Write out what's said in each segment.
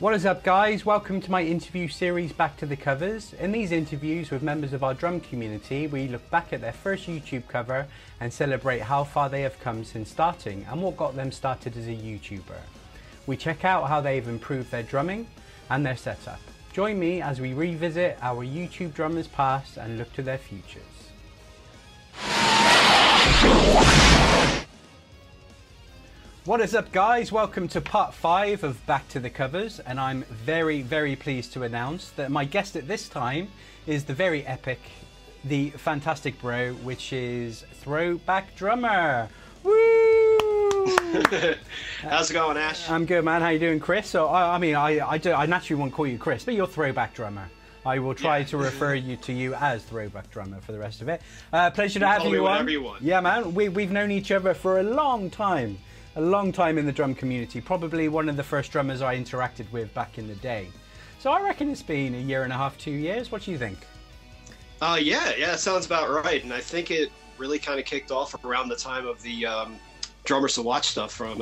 What is up, guys? Welcome to my interview series Back to the Covers. In these interviews with members of our drum community, we look back at their first YouTube cover and celebrate how far they have come since starting and what got them started as a YouTuber. We check out how they've improved their drumming and their setup. Join me as we revisit our YouTube drummers past and look to their futures. What is up, guys? Welcome to part 5 of Back to the Covers, and I'm very pleased to announce that my guest at this time is the very epic, the fantastic bro, which is Throwback Drummer. Woo! How's it going, Ash? I'm good, man. How you doing, Chris? So I naturally won't call you Chris, but you're Throwback Drummer. I will try to refer to you as Throwback Drummer for the rest of it. Pleasure to have you on. Whatever you want. Yeah, man. We've known each other for a long time. A long time in the drum community, probably one of the first drummers I interacted with back in the day. So I reckon it's been a year and a half, 2 years. What do you think? Yeah, that sounds about right. And I think it really kind of kicked off around the time of the Drummers to Watch stuff from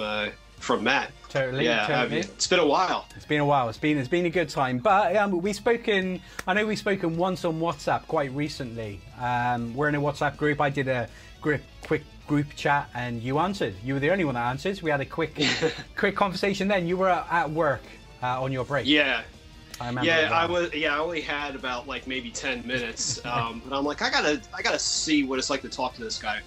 Matt. Totally. Yeah, totally. I mean, it's been a while. It's been a while. It's been a good time. But I know we've spoken once on WhatsApp quite recently. We're in a WhatsApp group. I did a quick group chat and you answered. You were the only one that answered. We had a quick conversation then. You were at work on your break. Yeah. I remember. Yeah, I only had about like maybe 10 minutes. But I'm like, I gotta see what it's like to talk to this guy,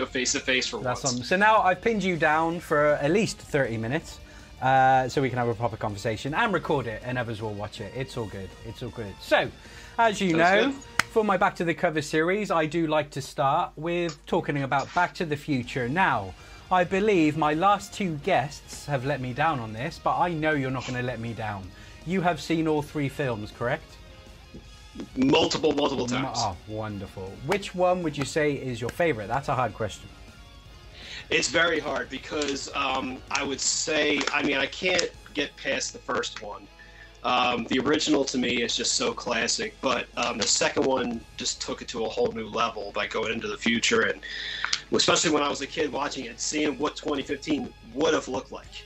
face to face for once. Awesome. So now I've pinned you down for at least 30 minutes, so we can have a proper conversation and record it, and others will watch it. It's all good. It's all good. So, as you know, for my Back to the Cover series, I do like to start with talking about Back to the Future. Now, I believe my last 2 guests have let me down on this, but I know you're not going to let me down. You have seen all 3 films, correct? Multiple times. Oh, wonderful. Which one would you say is your favorite? That's a hard question. It's very hard because I would say, I can't get past the first one. The original to me is just so classic, but the second one just took it to a whole new level by going into the future, and especially when I was a kid watching it, seeing what 2015 would have looked like,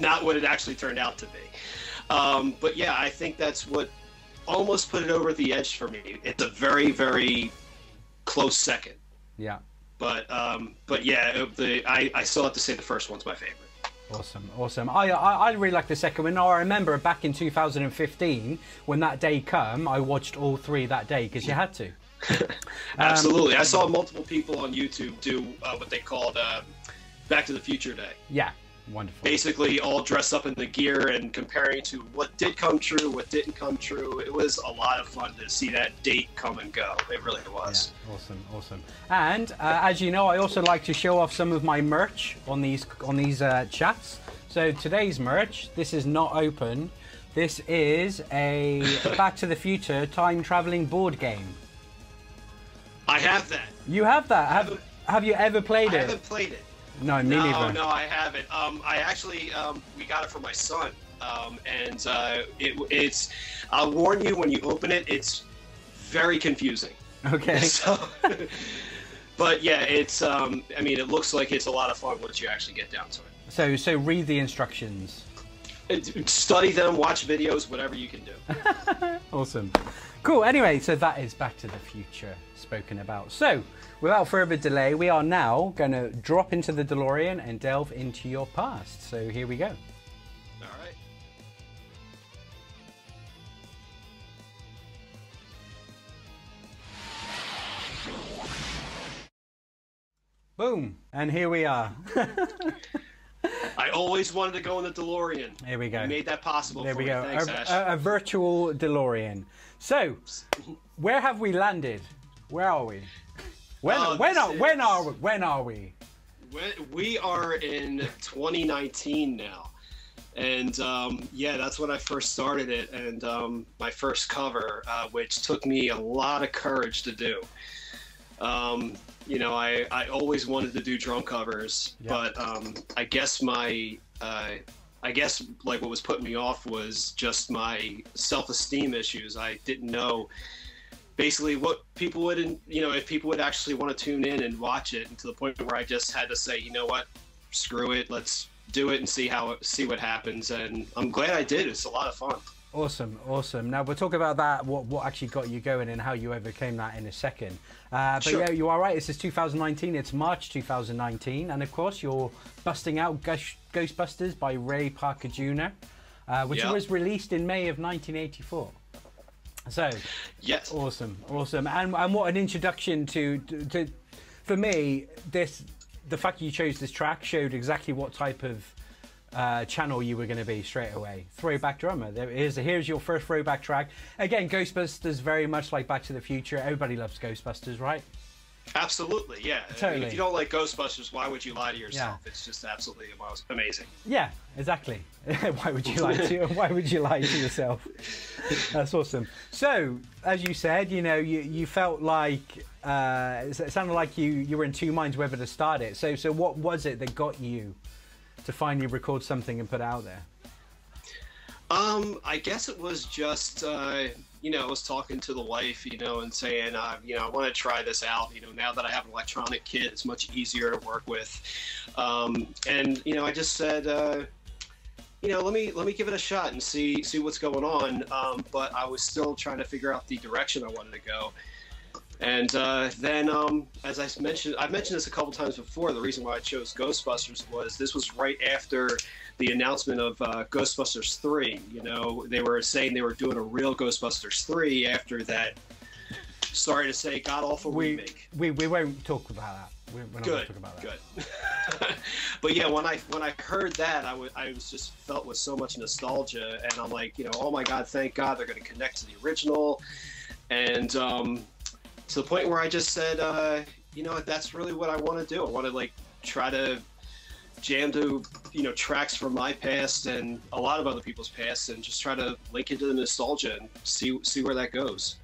not what it actually turned out to be. But yeah, I think that's what almost put it over the edge for me. It's a very close second. Yeah. But yeah, I still have to say the first one's my favorite. Awesome. I really like the second one. I remember back in 2015 when that day come, I watched all 3 that day because you had to. Absolutely. I saw multiple people on YouTube do what they called Back to the Future Day. Yeah, wonderful. Basically all dressed up in the gear and comparing to what did come true, what didn't come true. It was a lot of fun to see that date come and go. It really was. Yeah, awesome. And as you know, I also like to show off some of my merch on these chats. So today's merch, this is not open. This is a Back to the Future time traveling board game. I have that. You have that? Have you ever played it? I haven't played it. No, me neither. No, I haven't. I actually, we got it for my son, and it's. I'll warn you, when you open it, it's very confusing. Okay. So, but yeah, it's. It looks like it's a lot of fun once you actually get down to it. So read the instructions. Study them, watch videos, whatever you can do. Awesome. Cool. Anyway, so that is Back to the Future spoken about. So, without further delay, we are now going to drop into the DeLorean and delve into your past. So here we go. All right. Boom. And here we are. I always wanted to go in the DeLorean. Here we go. You made that possible there for we me. go. Thanks, Ash. A virtual DeLorean. So, where have we landed? Where are we? When are we? We are in 2019 now, and yeah, that's when I first started it, and my first cover, which took me a lot of courage to do. I always wanted to do drum covers, but I guess like what was putting me off was just my self-esteem issues. I didn't know basically what people would, if people would actually want to tune in and watch it, and to the point where I just had to say, you know what, screw it, let's do it and see what happens. And I'm glad I did. It's a lot of fun. Awesome, awesome. Now we'll talk about that, what actually got you going and how you overcame that in a second. But Sure. yeah, you are right. This is 2019. It's March 2019, and of course you're busting out Ghostbusters by Ray Parker Jr., which was released in May of 1984. So, yes, awesome, awesome, and what an introduction to for me. The fact you chose this track showed exactly what type of channel you were going to be straight away. Throwback Drummer. Here's your first throwback track. Again, Ghostbusters, very much like Back to the Future. Everybody loves Ghostbusters, right? Absolutely, yeah. Totally. I mean, if you don't like Ghostbusters, why would you lie to yourself? It's just absolutely amazing. Yeah, exactly. Why would you lie to? Why would you lie to yourself? That's awesome. So, as you said, you felt like it sounded like you were in two minds whether to start it. So what was it that got you to finally record something and put it out there? I guess it was just, I was talking to the wife, and saying, I want to try this out. Now that I have an electronic kit, it's much easier to work with. And I just said, let me give it a shot and see what's going on. But I was still trying to figure out the direction I wanted to go. And then, as I've mentioned this a couple times before, the reason why I chose Ghostbusters was this was right after the announcement of Ghostbusters 3. They were saying they were doing a real Ghostbusters 3 after that, sorry to say, god-awful remake. We won't talk about that. We're not going to talk about that. Good. But yeah, when I heard that, I was just felt with so much nostalgia, and I'm like, oh my God, thank God they're going to connect to the original. And to the point where I just said, that's really what I want to do. I want to try to jam to tracks from my past and a lot of other people's past, and just try to link it to the nostalgia and see where that goes.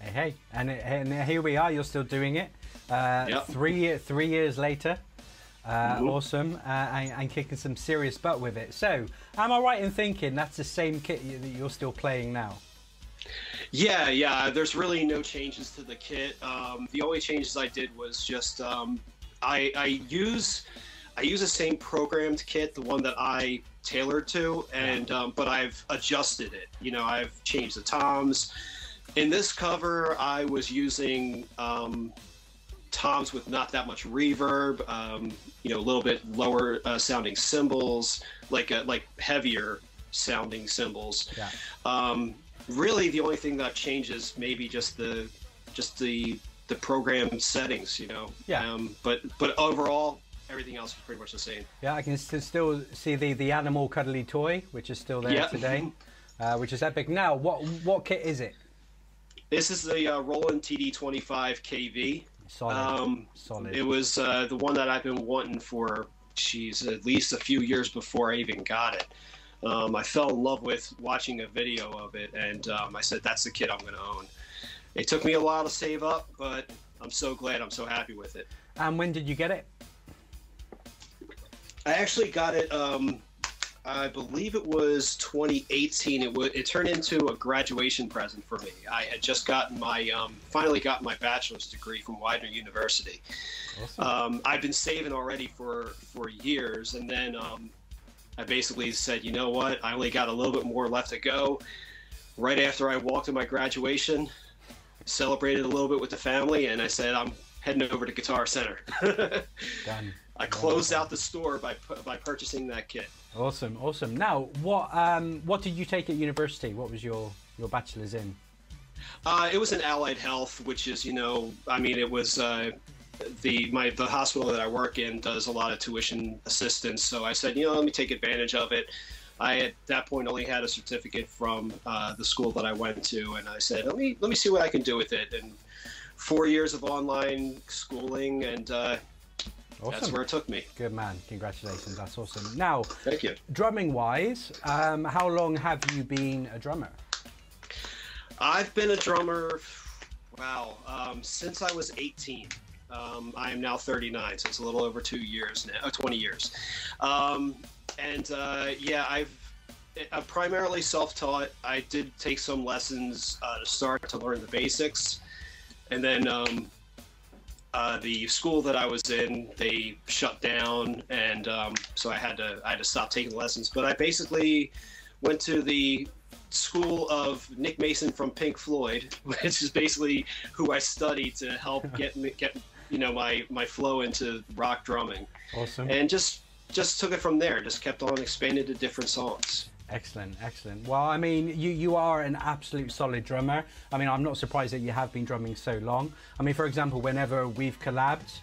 Hey, and here we are. You're still doing it. Yep. 3 years later. Awesome, and kicking some serious butt with it. So, am I right in thinking that's the same kit that you're still playing now? Yeah. There's really no changes to the kit. The only changes I did was just I use the same programmed kit, the one that I tailored to, and but I've adjusted it. I've changed the toms. In this cover, I was using toms with not that much reverb, a little bit lower sounding cymbals, like heavier sounding cymbals. Yeah. Really, the only thing that changes maybe just the program settings, Yeah. But overall, everything else is pretty much the same. Yeah, I can still see the animal cuddly toy, which is still there today, which is epic. Now, what kit is it? This is the Roland TD25 KV. Solid. It was the one that I've been wanting for, at least a few years before I even got it. I fell in love with watching a video of it, and I said, that's the kit I'm going to own. It took me a while to save up, but I'm so glad, I'm so happy with it. And when did you get it? I actually got it, I believe it was 2018. It turned into a graduation present for me. I had just gotten finally got my bachelor's degree from Widener University. Awesome. I've been saving already for years, and then I basically said, you know what, I only got a little bit more left to go. Right after I walked to my graduation, celebrated a little bit with the family, and I said, I'm heading over to Guitar Center. Done. I closed out the store by purchasing that kit. Awesome. Now, what did you take at university? What was your bachelor's in? It was in allied health, which is, it was the hospital that I work in does a lot of tuition assistance. So I said, let me take advantage of it. I at that point only had a certificate from the school that I went to, and I said, let me see what I can do with it. And 4 years of online schooling, and awesome. That's where it took me. Good man. Congratulations. That's awesome. Now, thank you. Drumming wise, how long have you been a drummer? I've been a drummer, since I was 18. I am now 39, so it's a little over 2 years now, 20 years. I'm primarily self-taught. I did take some lessons to start to learn the basics, and then the school that I was in, they shut down, and so I had to stop taking lessons. But I basically went to the school of Nick Mason from Pink Floyd, which is basically who I studied to help get my flow into rock drumming. Awesome. And just took it from there. Just kept on expanding to different songs. Excellent, excellent. Well, I mean, you are an absolute solid drummer. I mean, I'm not surprised that you have been drumming so long. I mean, for example, whenever we've collabed,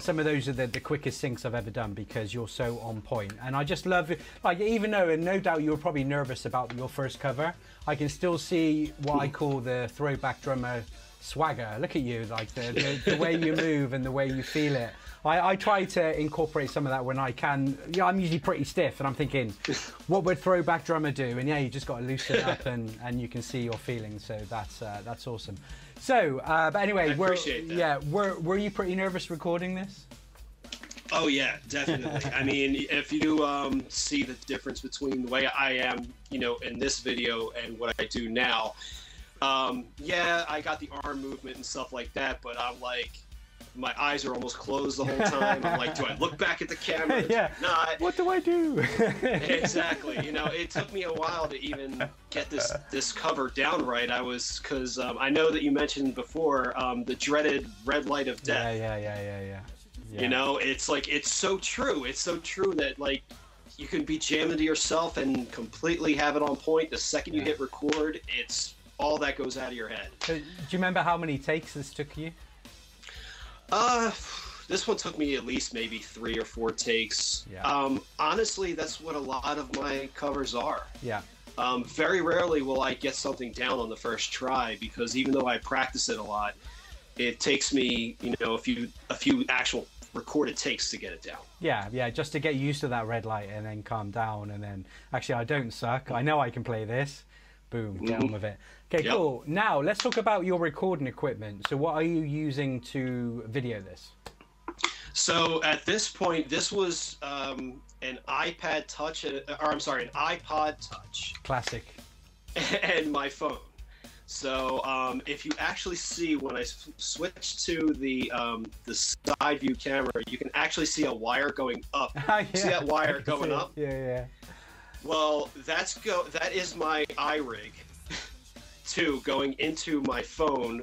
some of those are the quickest syncs I've ever done because you're so on point. And I just love it. Like, even though, and no doubt you were probably nervous about your first cover, I can still see what I call the Throwback Drummer swagger. Look at you, like the way you move and the way you feel it. I try to incorporate some of that when I can. Yeah, I'm usually pretty stiff, and I'm thinking, what would Throwback Drummer do? And yeah, you just got to loosen up, and you can see your feelings. So that's awesome. So, but anyway, were you pretty nervous recording this? Oh yeah, definitely. I mean, if you see the difference between the way I am, in this video and what I do now, yeah, I got the arm movement and stuff like that, but I'm like, my eyes are almost closed the whole time. I'm like, do I look back at the camera? Yeah. Not. What do I do? Exactly. It took me a while to even get this cover down right. Because I know that you mentioned before the dreaded red light of death. Yeah. It's like, it's so true. It's so true that, like, you can be jamming to yourself and completely have it on point. The second you hit record, it's all that goes out of your head. So, do you remember how many takes this took you? This one took me at least maybe 3 or 4 takes. Yeah. Honestly, that's what a lot of my covers are. Yeah. Very rarely will I get something down on the first try, because even though I practice it a lot, it takes me, a few actual recorded takes to get it down. Yeah, just to get used to that red light and then calm down, and then actually I don't suck. I know I can play this. Boom, get on with it. Okay, Yep. Cool. Now let's talk about your recording equipment. So what are you using to video this? So at this point, this was an iPod Touch. Classic. And my phone. So if you actually see when I switch to the side view camera, you can actually see a wire going up. Yeah, see that wire going up? Yeah. Well, that is my iRig, too, going into my phone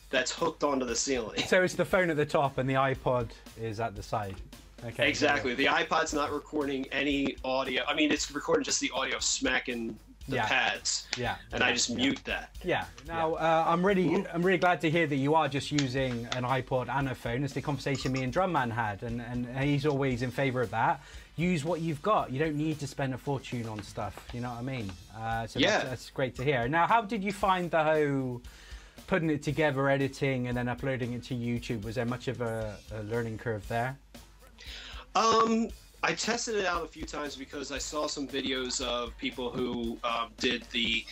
that's hooked onto the ceiling. So it's the phone at the top and the iPod is at the side. Okay. Exactly. The iPod's not recording any audio. I mean, it's recording just the audio smacking the pads. Yeah. And I just mute that. Yeah. Now, I'm really glad to hear that you are just using an iPod and a phone. It's the conversation me and Drumman had, and he's always in favor of that. Use what you've got. You don't need to spend a fortune on stuff. You know what I mean? So that's great to hear. Now, how did you find the whole putting it together, editing, and then uploading it to YouTube? Was there much of a learning curve there? I tested it out a few times because I saw some videos of people who did the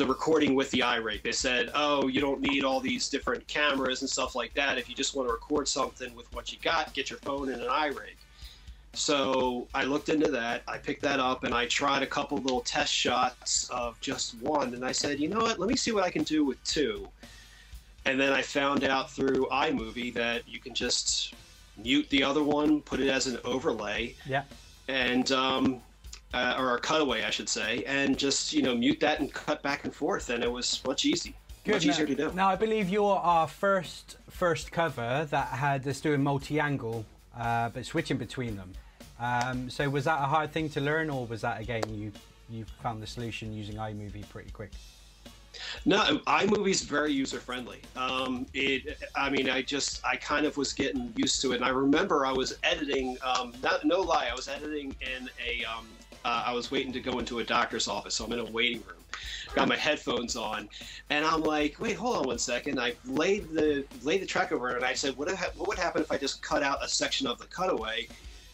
recording with the iRig. They said, oh, you don't need all these different cameras and stuff like that. If you just want to record something with what you got, get your phone and an iRig. So I looked into that, I picked that up, and I tried a couple little test shots of just one, and I said, you know what, let me see what I can do with 2. And then I found out through iMovie that you can just mute the other one, put it as an overlay, and or a cutaway, I should say, and just mute that and cut back and forth, and it was much easier to do. Now I believe you're our first cover that had us doing multi-angle, but switching between them. So was that a hard thing to learn, or was that again you found the solution using iMovie pretty quick? No, iMovie's very user-friendly. I kind of was getting used to it. And I remember I was editing, no lie, I was editing in I was waiting to go into a doctor's office, so I'm in a waiting room. Got my headphones on, and I'm like, wait, hold on one second. I laid the track over it, and I said, what would happen if I just cut out a section of the cutaway?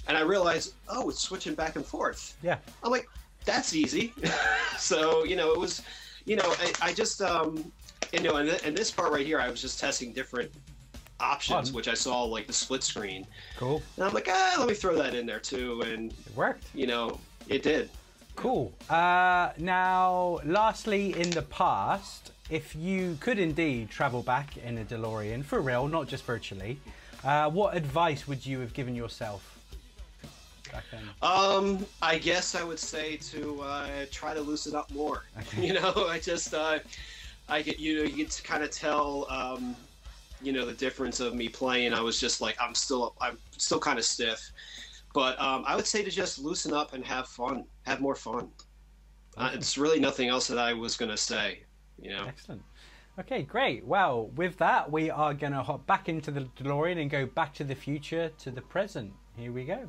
And I realized, oh, it's switching back and forth. Yeah. I'm like, that's easy. So, it was... I just, in this part right here, I was just testing different options, which I saw, like the split screen. Cool. And I'm like, let me throw that in there too. And it worked. It did. Cool. Now, lastly, in the past, if you could indeed travel back in a DeLorean, for real, not just virtually, what advice would you have given yourself back then? I guess I would say to try to loosen up more. Okay. You know, I get, you get to kind of tell, the difference of me playing. I was just like, I'm still kind of stiff, but I would say to just loosen up and have fun, have more fun. It's really nothing else that I was going to say, Excellent. Okay, great. Well, with that, we are going to hop back into the DeLorean and go back to the future, to the present. Here we go.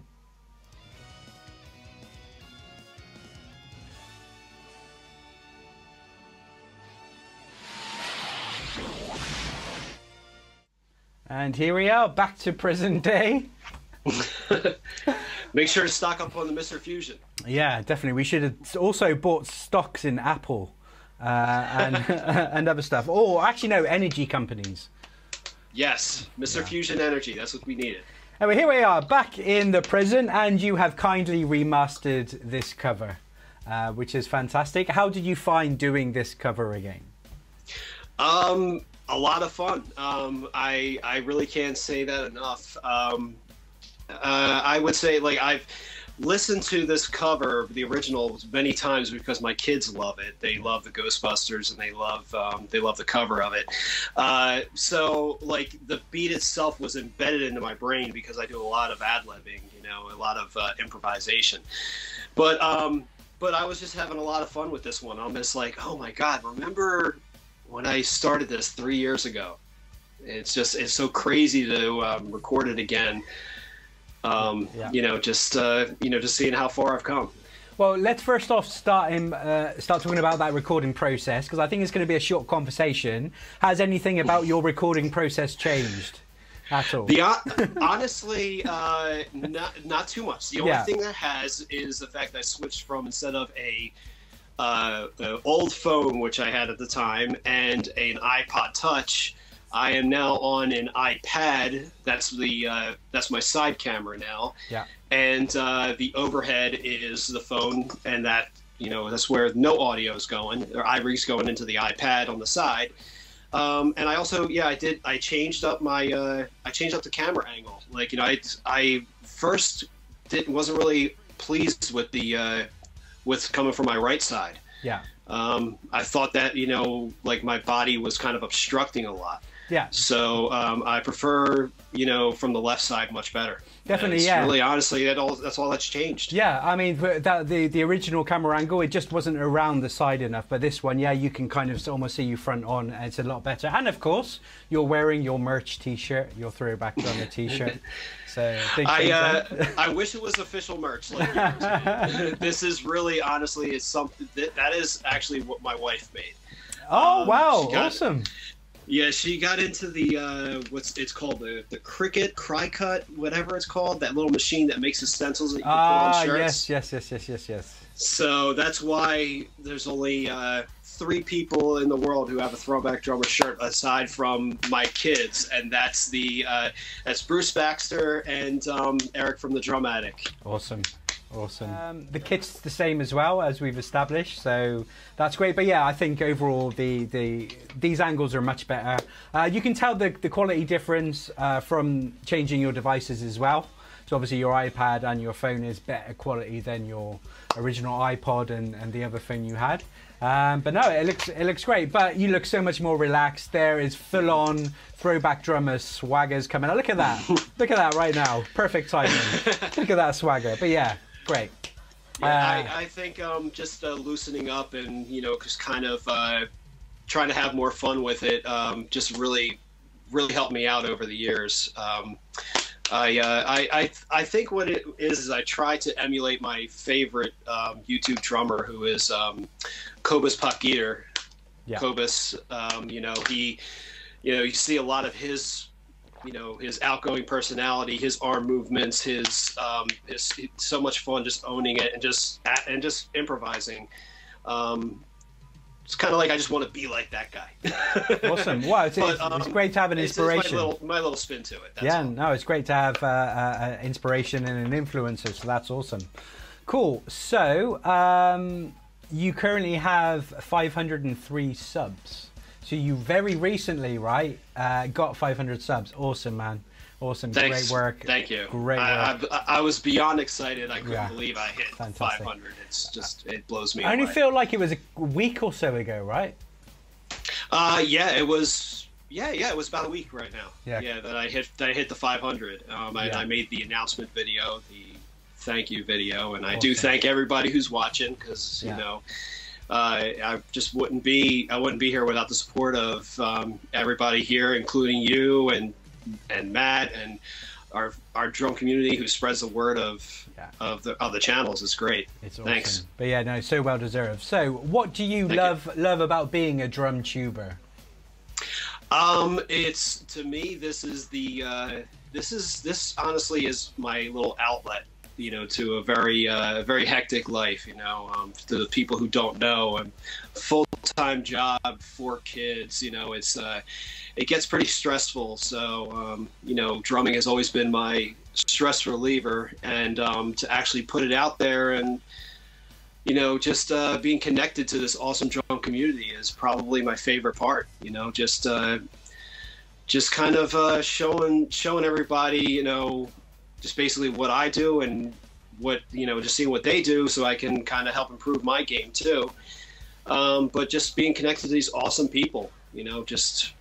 And here we are, back to present day. Make sure to stock up on the Mr. Fusion. Yeah, definitely. We should have also bought stocks in Apple and and other stuff. Or actually, no, energy companies. Yes, Mr. Fusion Energy. That's what we needed. Anyway, here we are, back in the present, and you have kindly remastered this cover, which is fantastic. How did you find doing this cover again? A lot of fun. I really can't say that enough. I would say, like, I've listened to this cover, the original, many times because my kids love it. They love the Ghostbusters and they love the cover of it. So, like, the beat itself was embedded into my brain because I do a lot of ad-libbing, a lot of improvisation. But I was just having a lot of fun with this one. I'm just like, oh my God, remember when I started this 3 years ago? It's so crazy to record it again. Just seeing how far I've come. Well, let's first off start talking about that recording process, because I think it's going to be a short conversation. Has anything about your recording process changed at all? Honestly, not too much. The only thing that has is the fact that I switched from, instead of the old phone, which I had at the time, and an iPod Touch, I am now on an iPad. That's my side camera now. Yeah. And the overhead is the phone, and that's where no audio is going, or iRig's going into the iPad on the side. And I also, I changed up the camera angle. Like, I first wasn't really pleased with with coming from my right side. Yeah. I thought that, like, my body was kind of obstructing a lot. Yeah. So I prefer, from the left side much better. Definitely, Really, honestly, that's all that's changed. Yeah, I mean, the original camera angle, it just wasn't around the side enough. But this one, you can kind of almost see you front on, and it's a lot better. And of course, you're wearing your merch T-shirt, your Throwback Drummer T-shirt. So I wish it was official merch. Like yours. This is really, honestly, it's something that is actually what my wife made. Oh wow! Awesome. Yeah, she got into the it's called, the Cricut, Crycut, whatever it's called, that little machine that makes the stencils that you can put on shirts. Yes. So that's why there's only 3 people in the world who have a Throwback Drummer shirt aside from my kids, and that's Bruce Baxter and Eric from the Drum Attic. Awesome. The kit's the same as well, as we've established, so that's great. But yeah, I think overall these angles are much better. You can tell the quality difference from changing your devices as well. So obviously your iPad and your phone is better quality than your original iPod and the other phone you had. But no, it looks great. But you look so much more relaxed. There is full-on Throwback Drummer swaggers coming out. Look at that. Look at that right now. Perfect timing. Look at that swagger. But yeah. Great. Yeah, I think just loosening up and just kind of trying to have more fun with it just really helped me out over the years. I think what it is I try to emulate my favorite YouTube drummer, who is Cobus Potgieter. Yeah. Cobus, you see a lot of his his outgoing personality, his arm movements, his so much fun just owning it and just improvising. It's kind of like I just want to be like that guy. Awesome! Wow, it's great to have an inspiration. It's my little spin to it. That's all. No, it's great to have inspiration and an influencer. So that's awesome. Cool. So you currently have 503 subs. So you very recently, right, got 500 subs. Awesome, man. Awesome. Thanks. Great work. Thank you. Great work. I was beyond excited. I couldn't believe I hit Fantastic. 500. It's just, it blows me I only away. feel like it was a week or so ago, right? Yeah, it was. Yeah, it was about a week right now. Yeah. That I hit the 500. I made the announcement video, the thank you video, and I do thank everybody who's watching, because you know, I just wouldn't be here without the support of everybody here, including you and Matt and our drum community who spreads the word of the channels. It's great. It's awesome. Thanks. But yeah, no, so well deserved. So, what do you love about being a drum tuber? It's, to me, this honestly is my little outlet, you know, to a very hectic life, you know, to the people who don't know. Full-time job, 4 kids, you know, it gets pretty stressful. So, you know, drumming has always been my stress reliever, and to actually put it out there and, you know, just being connected to this awesome drum community is probably my favorite part, you know, just kind of showing everybody, you know, just basically what I do and what, you know, just seeing what they do so I can kind of help improve my game too. But just being connected to these awesome people, you know, just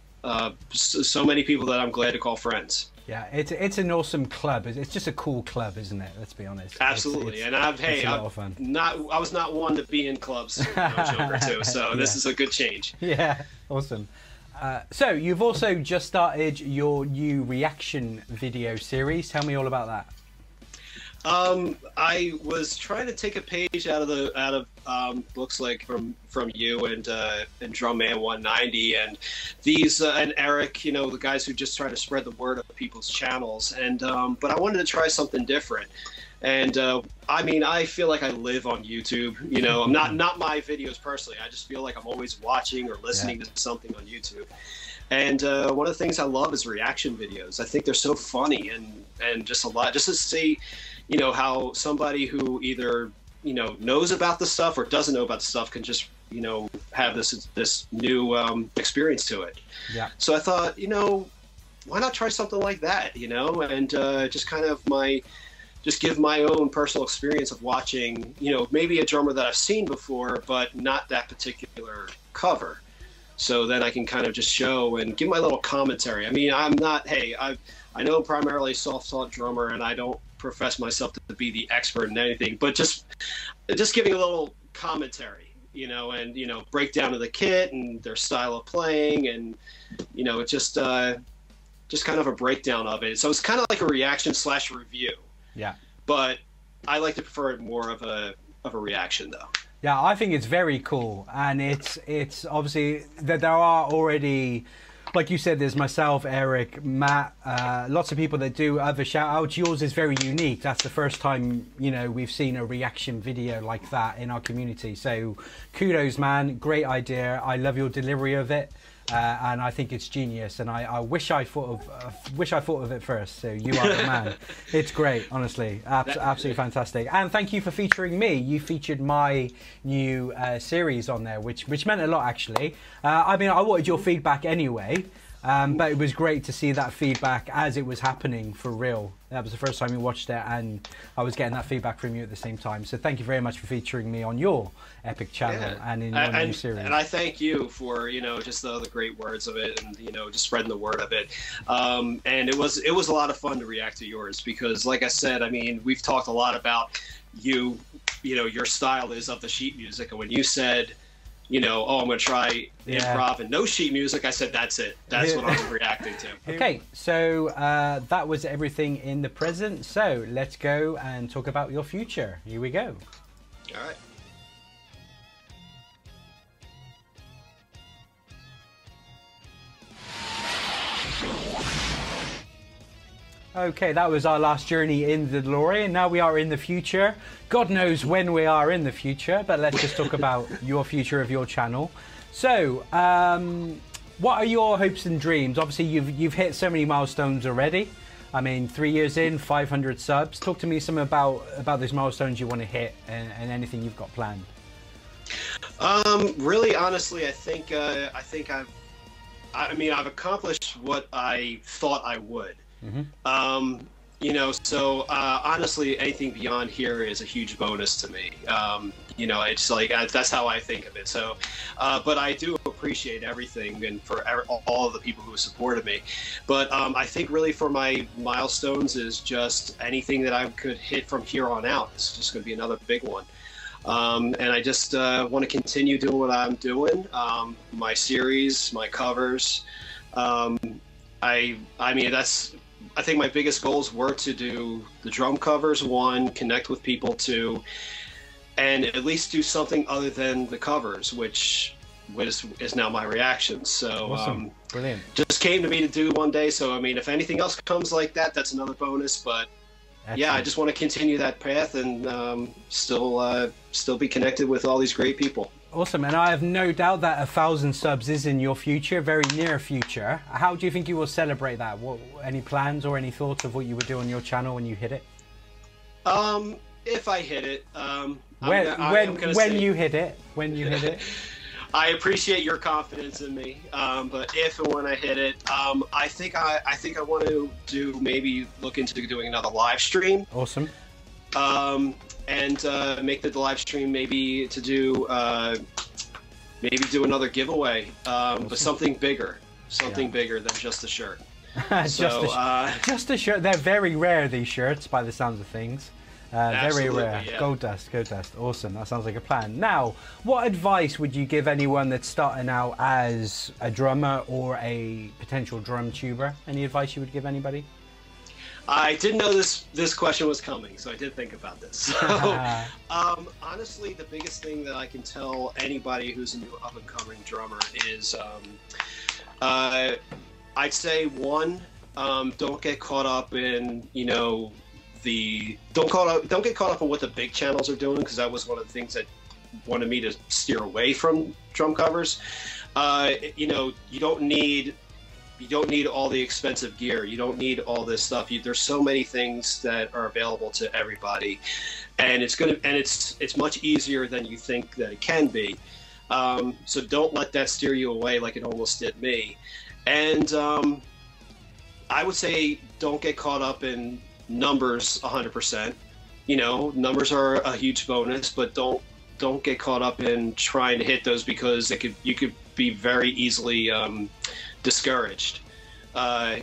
so many people that I'm glad to call friends. Yeah, it's an awesome club. It's just a cool club, isn't it? Let's be honest. Absolutely. And I was not one to be in clubs when I was younger too, so this is a good change. Yeah, awesome. So you've also just started your new reaction video series. Tell me all about that. I was trying to take a page out of looks like from you and Drumman 190 and these and Eric, you know, the guys who just try to spread the word of people's channels, and but I wanted to try something different. And I mean, I feel like I live on YouTube, you know. I'm not my videos personally. I just feel like I'm always watching or listening to something on YouTube. And one of the things I love is reaction videos. I think they're so funny and just a lot, just to see, you know, how somebody who either, you know, knows about the stuff or doesn't know about the stuff can just, you know, have this new experience to it. Yeah. So I thought, you know, why not try something like that, you know, and just kind of just give my own personal experience of watching, you know, maybe a drummer that I've seen before, but not that particular cover. So then I can kind of just show and give my little commentary. I mean, I'm not, hey, I know I'm primarily a self-taught drummer, and I don't profess myself to be the expert in anything, but just giving a little commentary, you know, and, you know, breakdown of the kit and their style of playing, and, you know, it's just kind of a breakdown of it. So it's kind of like a reaction / review. Yeah. But I like to prefer it more of a reaction, though. Yeah, I think it's very cool, and it's obviously that there are already, like you said, there's myself, Eric, Matt, lots of people that do other shout-outs. Yours is very unique. That's the first time, you know, we've seen a reaction video like that in our community. So kudos, man. Great idea. I love your delivery of it. And I think it's genius, and I wish I thought of it first. So you are the man. It's great, honestly, absolutely fantastic. And thank you for featuring me. You featured my new series on there, which meant a lot, actually. I mean, I wanted your feedback anyway, but it was great to see that feedback as it was happening for real. That was the first time you watched it, and I was getting that feedback from you at the same time. So thank you very much for featuring me on your epic channel and in your new series. And I thank you for, you know, just the great words of it, and, you know, just spreading the word of it. And it was a lot of fun to react to yours, because, like I said, I mean, we've talked a lot about you know, your style is of the sheet music, and when you said, you know, oh, I'm going to try improv and no sheet music, I said, that's it. That's what I was reacting to. Okay, so that was everything in the present. So let's go and talk about your future. Here we go. All right. Okay, that was our last journey in the DeLorean. Now we are in the future. God knows when we are in the future, but let's just talk about your future of your channel. So, what are your hopes and dreams? Obviously, you've hit so many milestones already. I mean, 3 years in, 500 subs. Talk to me some about those milestones you want to hit, and anything you've got planned. Really, honestly, I think I mean, I've accomplished what I thought I would. Mm-hmm. You know, so honestly, anything beyond here is a huge bonus to me. You know, it's like that's how I think of it. So, but I do appreciate everything and for all of the people who have supported me. But I think really for my milestones is just anything that I could hit from here on out. It's just going to be another big one. And I just want to continue doing what I'm doing. My series, my covers. I mean, I think my biggest goals were to do the drum covers, one, connect with people, two, and at least do something other than the covers, which is now my reaction. So Awesome. Brilliant. just came to me to do one day. So, I mean, if anything else comes like that, that's another bonus. But Excellent. yeah, I just want to continue that path and still be connected with all these great people. Awesome, and I have no doubt that 1,000 subs is in your future, very near future. How do you think you will celebrate that? Any plans or any thoughts of what you would do on your channel when you hit it? If I hit it, when you hit it. I appreciate your confidence in me, but if and when I hit it, I think I want to maybe look into doing another live stream. Awesome. And make the live stream maybe to do another giveaway, awesome. But something bigger, bigger than just a shirt. Just a shirt. They're very rare, these shirts, by the sounds of things. Very rare. Yeah. Gold dust. Awesome. That sounds like a plan. Now, what advice would you give anyone that's starting out as a drummer or a potential drum tuber? Any advice you would give anybody? I didn't know this question was coming, so I did think about this. So, honestly, the biggest thing that I can tell anybody who's a new up-and-coming drummer is, I'd say one, don't get caught up in, you know, don't get caught up in what the big channels are doing, because that was one of the things that wanted me to steer away from drum covers. You know, you don't need all the expensive gear. You don't need all this stuff. There's so many things that are available to everybody, and it's much easier than you think that it can be. So don't let that steer you away like it almost did me. And I would say don't get caught up in numbers 100%. You know, numbers are a huge bonus, but don't get caught up in trying to hit those, because you could be very easily discouraged,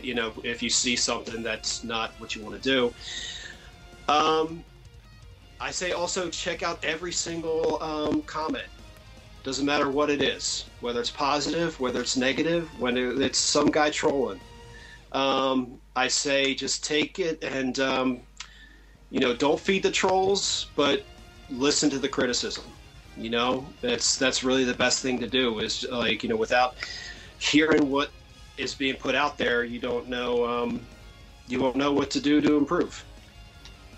you know, if you see something that's not what you want to do. I say also check out every single comment. Doesn't matter what it is, whether it's positive, whether it's negative, whether it's some guy trolling. I say just take it and you know, don't feed the trolls, but listen to the criticism. You know, that's really the best thing to do, is like, you know, without hearing what is being put out there, you won't know what to do to improve.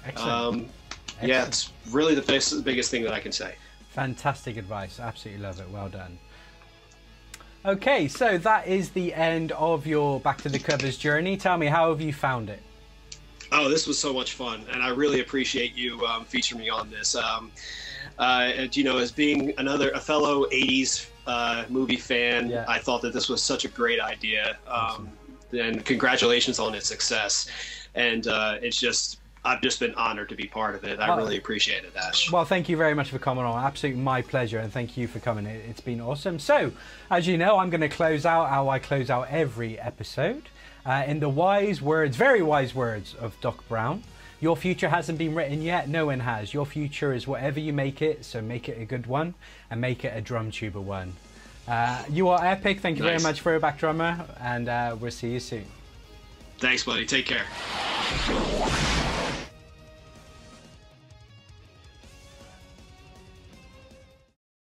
Excellent. Yeah, it's really the biggest thing that I can say. Fantastic advice. Absolutely love it. Well done. Okay, so that is the end of your Back to the Covers journey. Tell me, how have you found it? Oh, this was so much fun, and I really appreciate you featuring me on this. And, you know, as being a fellow 80s movie fan, yeah. I thought that this was such a great idea. Awesome. And congratulations on its success. And I've just been honored to be part of it. I really appreciate it, Ash. Well, thank you very much for coming on. Absolutely my pleasure, and thank you for coming. It's been awesome. So, as you know, I'm going to close out how I close out every episode. In the very wise words of Doc Brown, your future hasn't been written yet. No one has. Your future is whatever you make it, so make it a good one, and make it a drum tuber one. You are epic. Thank you very much, Throwback Drummer, and we'll see you soon. Thanks, buddy. Take care.